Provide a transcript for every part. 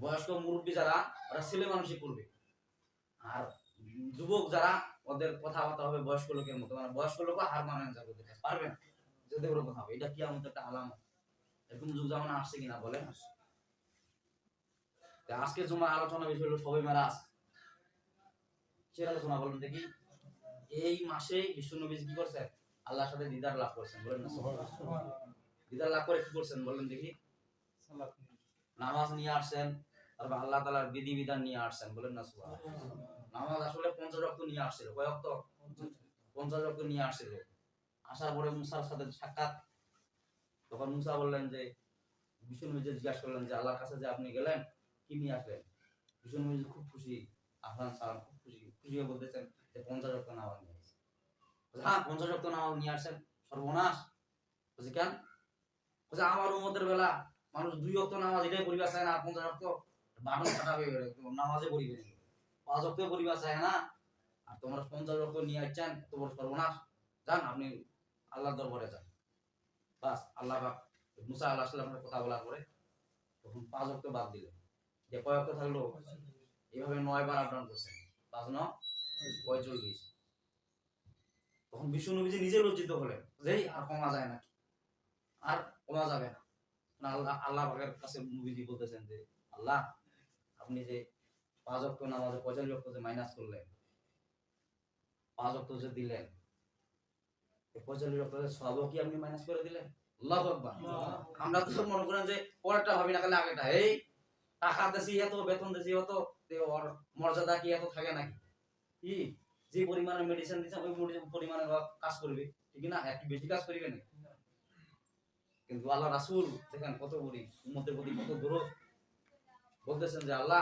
বয়স্ক মুরব্বী যারা ওরা ছেলে মানুষই করবে, আর যুবক যারা ওদের কথাবার্তা হবে বয়স্ক লোকের মতো, মানে বয়স্ক লোক হার মানায় যাবে, পারবে না যদি ওর কথা হবে। এটা কি আমাদের একটা আলামত? এরকম যুগ জামানা আসছে কিনা বলেন? আজকে জুমার আলোচনা বিষয় হলো শবে মেরাজ। কিসের আলোচনা বলেন দেখি? এই মাসে বিশ্বনবী কি করছেন? আল্লাহর সাথে দিদার লাভ করছেন, বলেন না সুবহানাল্লাহ। দিদার লাভ করে কি করছেন বলেন দেখি? নামাজ নিয়ে আসছেন, তারপর আল্লাহ তাআলার বিধিবিধান নিয়ে আসছেন, বলেন না সুবহানাল্লাহ। নামাজ আসলে 50 ওয়াক্ত নিয়ে আসছিল, কয় ওয়াক্ত? 50 ওয়াক্ত নিয়ে আসছিল। আসার পরে মুসার সাথে সাক্ষাৎ, তখন মুসা বললেন যে, বিশ্বনবী জিজ্ঞাসা করলেন যে আল্লাহর কাছে যে আপনি গেলেন কি নিয়ে আসলেন? বিশ্বনবী খুব খুশি, আহলান সালাম, খুব খুশি হয়ে বলতেছেন যে 50 ওয়াক্ত নামাজ নিয়ে আসছি। হ্যাঁ 50 ওয়াক্ত নামাজ নিয়ে আসছেন, সর্বনাশ। বলছি কেন? বলছে আমার উম্মতের বেলা মানুষ 2 ওয়াক্ত নামাজ এটাই পড়িবা চায় না, 50 ওয়াক্ত বাটন কাটাবে নামাজে পড়িবে না, 5 ওয়াক্ত পড়িবা চায় না, আর তোমরা 50 ওয়াক্ত নিয়ে আসছেন, এত বড় সর্বনাশ। যান আপনি আল্লাহর দরবারে যান। বাস আল্লাহ পাক মুসা আলাইহিস সালামের কথা বলার পরে তখন 5 ওয়াক্ত বাদ দিলেন, যে কয় ওয়াক্ত থাকলো? এইভাবে 9 বার আপডাউন করছেন, 5 9 45। তখন বিশ্বনবী নিজে লজ্জিত হলেন যে আর কমা যায় নাকি, আর কমা যাবে না। আল্লাহ পাকের কাছে নবীজি বলতেছেন যে আল্লাহ আপনি যে 5 ওয়াক্ত নামাজে 45 ওয়াক্ত যে মাইনাস করলেন, 5 ওয়াক্ত যে দিলেন, এই 45 ওয়াক্তের সওয়াবও কি আপনি মাইনাস করে দিলেন? আল্লাহু আকবার। আমরা তো মনে করেন যে পরেরটা ভাবি না, খালি আগেটা। এই টাকা দেছি এত, বেতন দেছি এত, ওর মর্যাদা কি এত থাকে নাকি? কি যে পরিমাণে মেডিসিন দিছে ওই পরিমাণে কাজ করবে, ঠিক না? একটু বেশি কাজ করবে না। কিন্তু আল্লাহ রাসূল দেখেন কত বড় উম্মতের প্রতি কত দরদ, বলতেছেন যে আল্লাহ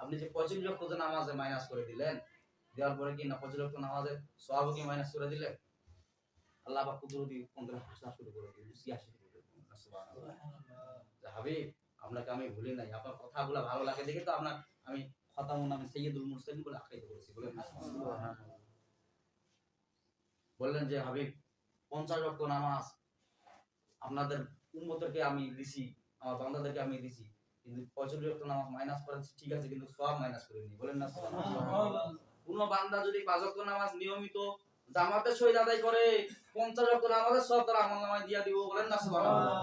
আপনি যে 45 ওয়াক্ত যে নামাজে মাইনাস করে দিলেন, দেওয়ার পরে কি না 45 ওয়াক্ত নামাজের সওয়াবও কি মাইনাস করে দিলেন? আল্লাহ পাক কুদরতি 15 হাসা শুরু করে দিলেন, 86 শুরু করে দিলেন। সুবহানাল্লাহ। হাবিব আপনাকে আমি ভুলি নাই, আপনার কথাগুলো ভালো লাগে দেখে তো আপনার আমি খতামুন নামে সাইয়্যিদুল মুরসালিন বলে আখ্যায়িত করেছি, বলেন না সুবহানাল্লাহ। বললেন যে হাবিব 50 ওয়াক্ত নামাজ আপনাদের উম্মতদেরকে আমি দিছি, আমার বান্দাদেরকে আমি দিছি, কিন্তু 45 ওয়াক্ত নামাজ মাইনাস করেছি ঠিক আছে, কিন্তু সওয়াব মাইনাস করে নি, বলেন না সুবহানাল্লাহ। কোন বান্দা যদি 5 ওয়াক্ত নামাজ নিয়মিত জামাতের সহিত আদায় করে 50 ওয়াক্ত নামাজের সওয়াব তার আমলনামায় দিয়া দিব, বলেন না সুবহানাল্লাহ।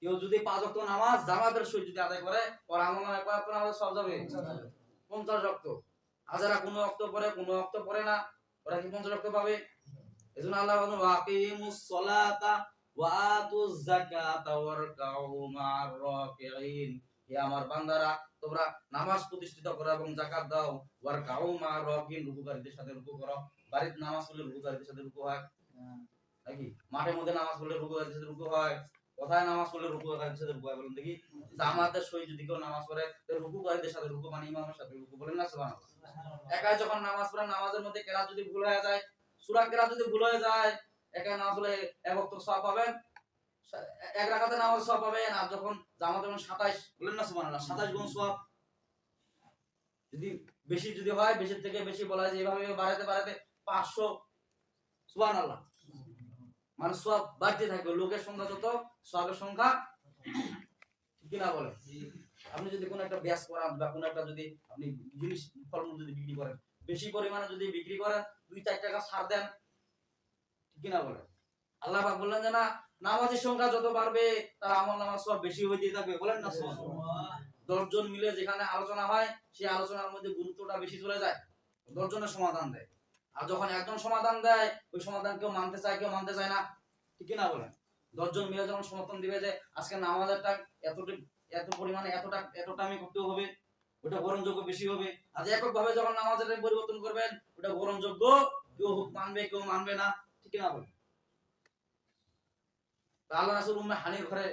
কেউ যদি 5 ওয়াক্ত নামাজ জামাতের সহিত যদি আদায় করে, ওর আমলনামায় কয় ওয়াক্ত নামাজের সওয়াব যাবে? 50 ওয়াক্ত। আর যারা কোনো ওয়াক্ত পড়ে কোনো ওয়াক্ত পড়ে না, ওরা কি 50 ওয়াক্ত পাবে? এজন্য আল্লাহ বলেন ওয়াকিমুস সালাতা ওয়া আতুজ যাকাতা ওয়ারকাউ মা'আর রাকিঈন। হে আমার বান্দারা তোমরা নামাজ প্রতিষ্ঠিত করো এবং যাকাত দাও, ওয়ারকাউ মা'আর রাকিঈন, রুকুকারীদের সাথে রুকু করো। বাড়িতে নামাজ পড়লে রুকুকারীদের সাথে রুকু হয় নাকি? মাঠের মধ্যে নামাজ পড়লে রুকুকারীদের সাথে রুকু হয়, কোথায় নামাজ পড়লে রুকুকারীদের সাথে রুকু হয় বলেন দেখি? জামাতের সহিত যদি কেউ নামাজ পড়ে তাহলে রুকুকারীদের সাথে রুকু, মানে ইমামের সাথে রুকু, বলেন না সুবহানাল্লাহ। একাই যখন নামাজ পড়ে নামাজের মধ্যে কেরাত যদি ভুল হয়ে যায়, সূরা কেরাত যদি ভুল হয়ে যায়, একাই নামাজ পড়লে এক ওয়াক্ত সওয়াব পাবেন, এক রাকাতে নামাজ সওয়াব পাবেন। আর যখন জামাতে 27, বলেন না সুবহানাল্লাহ, 27 গুণ সওয়াব। যদি বেশি যদি হয়, বেশি থেকে বেশি বলা যায়, এভাবে বাড়াতে বাড়াতে 500, সুবহানাল্লাহ, মানে সওয়াব বাড়তে থাকবে। লোকের সংখ্যা যত, সওয়াবের সংখ্যা ঠিক কি না বলেন? আপনি যদি কোনো একটা ব্যাস করান বা কোনো একটা যদি আপনি জিনিস ফলমূল যদি বিক্রি করেন, বেশি পরিমাণে যদি বিক্রি করেন, 2-4 টাকা ছাড় দেন, ঠিক কি না বলেন? আল্লাহ পাক বললেন যে না, নামাজের সংখ্যা যত বাড়বে তার আমলনামার সওয়াব বেশি হইতে থাকবে, বলেন না সুবহানাল্লাহ। 10 জন মিলে যেখানে আলোচনা হয়, সেই আলোচনার মধ্যে গুরুত্বটা বেশি চলে যায়, 10 জনের সমাধান দেয়। আর যখন একজন সমাধান দেয়, ওই সমাধান কেউ মানতে চায়, কেউ মানতে চায় না, ঠিক কি না বলেন? 10 জন মিলে যখন সমর্থন দিবে যে আজকে নামাজেরটা এত পরিমাণে এতটা আমি করতে হবে, ওটা গ্রহণযোগ্য বেশি হবে। আজ এককভাবে যখন নামাজের পরিবর্তন করবেন, ওটা গ্রহণযোগ্য, কেউ মানবে কেউ মানবে না, ঠিক কি না বলেন? আল্লাহ রাসূল উম্মে হানির ঘরে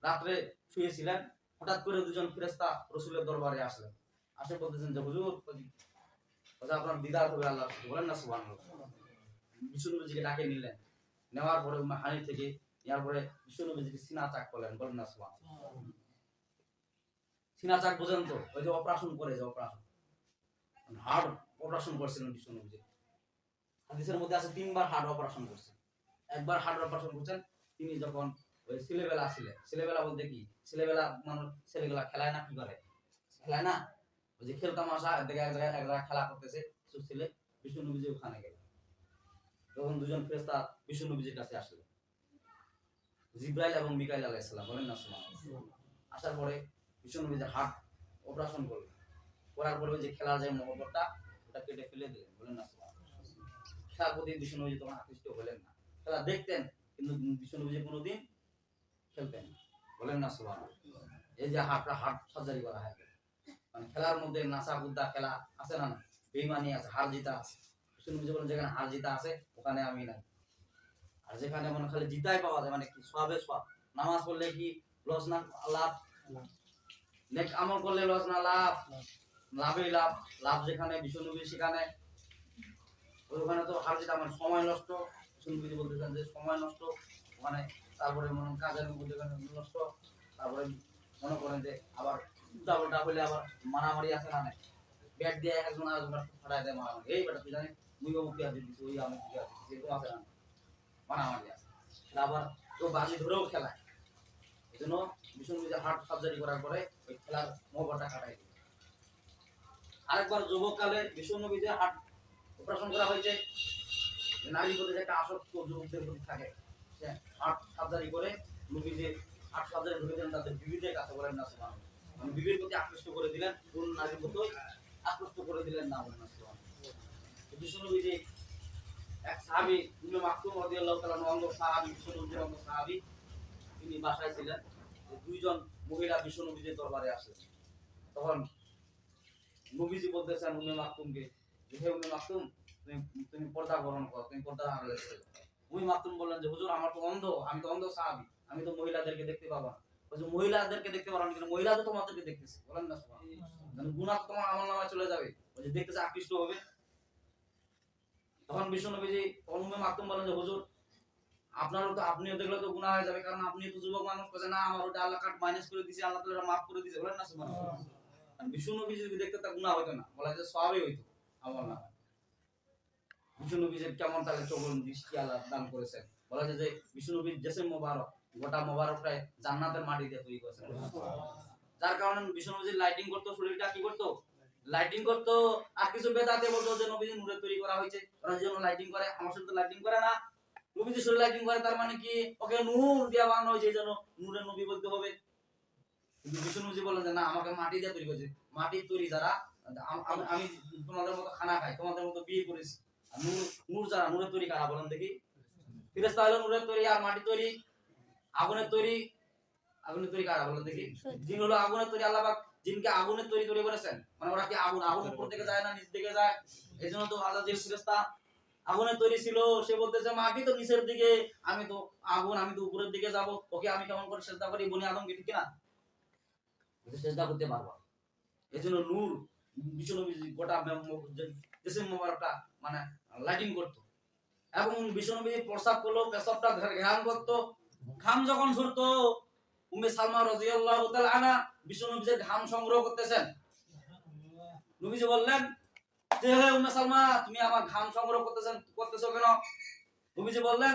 রাতে শুয়েছিলেন, হঠাৎ করে দুজন ফেরেশতা রাসূলের দরবারে আসলেন। আসে বলতেছেন যে হুজুর, আপনার দিদার হবে আল্লাহর সাথে, বলেন না সুবহানাল্লাহ। বিশ্বনবীজিকে ডাকে নিলেন, নেওয়ার পরে উম্মে হানির থেকে নেওয়ার পরে বিশ্বনবীজিকে সিনা চাক করলেন, বলেন না সুবহানাল্লাহ। সিনা চাক বুঝেন তো? ওই যে অপারেশন করে, যে অপারেশন, হার্ট অপারেশন করছিলেন বিশ্বনবীজি। হাদিসের মধ্যে আছে 3 বার হার্ট অপারেশন করছেন। একবার হার্ট অপারেশন করছেন তিনি যখন ওই ছেলেবেলা বলতে কি ছেলেবেলা মানুষ ছেলেগুলা খেলায় না, কি করে খেলায় না, ওই যে খেলতাম আসা দেখে এক জায়গায় খেলা করতেছে কিছু ছেলে, বিষ্ণু নবীজি ওখানে গেল। তখন দুজন ফেরেশতা বিষ্ণু নবীজির কাছে আসলো, জিব্রাইল এবং মিকাইল আলাইহিস সালাম, বলেন না সুবহানাল্লাহ। আসার পরে বিষ্ণু নবীজির হাত অপারেশন করলেন, করার পরে ওই যে খেলার যে মহব্বতটা ওটা কেটে ফেলে দিলেন, বলেন না সুবহানাল্লাহ। খেলার প্রতি বিষ্ণু নবীজি তখন আকৃষ্ট হলেন না, খেলা দেখতেন কিন্তু বিষ্ণু নবীজি কোনোদিন খেলতেন না, বলেন না সুবহানাল্লাহ। এই যে হাত সার্জারি করা হয়, মানে খেলার মধ্যে নাচা কুদ্দা খেলা আছে না, না বেইমানি আছে, হার জিতা আছে। বিষ্ণু নবীজি বলেন যেখানে হার জিতা আছে ওখানে আমি নাই, আর যেখানে মনে খালি জিতাই পাওয়া যায়, মানে কি সওয়াবে সওয়াব, নামাজ পড়লে কি লস না লাভ, নেক আমল করলে লস না লাভ, লাভই লাভ, লাভ যেখানে বিষ্ণু নবী সেখানে, ওখানে তো হার জিতা মানে সময় নষ্ট। বিষ্ণু নবী বলতেছেন যে সময় নষ্ট ওখানে, তারপরে মনে কাজের মধ্যে নষ্ট, তারপরে মনে করেন যে আবার উল্টা হলে আবার মারামারি আছে না, ব্যাট দিয়ে একজন আরেকজন ফাটাই দেয় মারামারি, এই বেটা তুই জানিস মুই মুক্তি আছে দিচ্ছি, ওই আমি মুক্তি আছে যেরকম আছে না, মারামারি আছে। আবার তো বাজি ধরেও খেলায়, এই জন্য বিষ্ণু নবী হার্ট সার্জারি করার পরে ওই খেলার মোহটা কাটাই দিল। আরেকবার যুবককালে বিষ্ণু নবী যে হার্ট অপারেশন করা হয়েছে, নারীর প্রতি একটা আসক্ত যুবকদের প্রতি থাকে, সে হার্ট সার্জারি করে নবী যে হার্ট সার্জারি ঢুকে দিলেন তাদের বিবিদের কাছে, বলেন না সুবহানাল্লাহ, মানে বিবির প্রতি আকৃষ্ট করে দিলেন, কোন নারীর প্রতি আকৃষ্ট করে দিলেন না, বলেন না সুবহানাল্লাহ। বিষ্ণু নবী যে এক সাহাবী উম্মে মাকতুম রাদিয়াল্লাহু তাআলা অন্ধ সাহাবী, বিষ্ণু নবীর অন্ধ সাহাবী, তিনি বাসায় ছিলেন, দুইজন মহিলা বিষ্ণু নবীর দরবারে আসলেন। তখন নবীজি বলতেছেন উম্মে মাকতুমকে, হে উম্মে মাকতুম, তুমি পর্দা গ্রহণ করো, তুমি পর্দা আড়ালে চলে যাও। উম্মে মাকতুম বললেন যে হুজুর আমার তো অন্ধ, আমি তো অন্ধ সাহাবী, আমি তো মহিলাদেরকে দেখতে পাবো না। বলছে মহিলাদেরকে দেখতে পারো না, কিন্তু মহিলা তো তোমাদেরকে দেখতেছে, বলেন না সুবহানাল্লাহ, মানে গুনাহ তোমার আমলনামায় চলে যাবে, বলছে দেখতেছে আকৃষ্ট হবে। তখন বিষ্ণু নবীজি উম্মে মাকতুম বলেন যে হুজুর আপনারও তো, আপনিও দেখলে তো গুনাহ হয়ে যাবে, কারণ আপনি তো যুবক মানুষ, কাছে না আমার ওটা আল্লাহ কাট মাইনাস করে দিয়েছে, আল্লাহ তাআলা মাফ করে দিয়েছে, বলেন না সুবহানাল্লাহ। বিষ্ণু নবী যদি দেখতে তা গুনাহ হতো না, বলা যায় সওয়াবই হইতো আমল না। বিষ্ণু নবী যে কেমন তাহলে চোখের দৃষ্টি আল্লাহ দান করেছেন, বলা যায় যে বিষ্ণু নবীর জিসম মোবারক গোটা মোবারকটাই জান্নাতের মাটি দিয়ে তৈরি করেছেন, যার কারণে বিষ্ণু নবী লাইটিং করতো, শরীরটা কি করতো, লাইটিং করতো। আর কিছু বেদাতে বলতো যে নবী নূরে তৈরি করা হয়েছে, ওরা যেন লাইটিং করে, আমার সাথে লাইটিং করে না, নবীজি শরীর লাইটিং করে, তার মানে কি ওকে নূর দিয়ে বানানো হয়েছে, এই জন্য নূরের নবী বলতে হবে। কিন্তু বিষ্ণু নবী বলেন যে না, আমাকে মাটি দিয়ে তৈরি করেছে, মাটির তৈরি যারা, আমি তোমাদের মতো খানা খাই, তোমাদের মতো বিয়ে করেছি, আর নূর নূর যারা, নূরের তৈরি কারা বলেন দেখি, ফেরেশতা হলো নূরের তৈরি, আর মাটি তৈরি আগুনের তৈরি, আগুনের তৈরি কারা বলেন দেখি, জিন হলো আগুনের তৈরি, আল্লাহ পাক জিনকে আগুনের তৈরি তৈরি করেছেন, মানে ওরা কি আগুন উপর থেকে যায় না নিচ থেকে যায়, এইজন্য তো আল্লাহ যে ফেরেশতা আগুনের তৈরি ছিল, সে বলতেছে মাটি তো নিচের দিকে, আমি তো আগুন, আমি তো উপরের দিকে যাব, ওকে আমি কেমন করে সিজদা করি বনি আদমকে, ঠিক না, সিজদা করতে পারবো। এজন্য নূর বিষ্ণু নবী গোটা জিসম মোবারকটা মানে লাইটিং করতো। এবং বিষ্ণু নবী প্রস্রাব করলো, পেশাবটা ঘ্রাণ করতো, ঘাম যখন ঝরতো, উম্মে সালমা রাদিয়াল্লাহু তাআলা আনহা বিষ্ণু নবীর ঘাম সংগ্রহ করতেছেন, নবীজি বললেন যে হে উম্মে সালমা, তুমি আমার ঘাম সংগ্রহ করতেছো কেন? নবীজি বললেন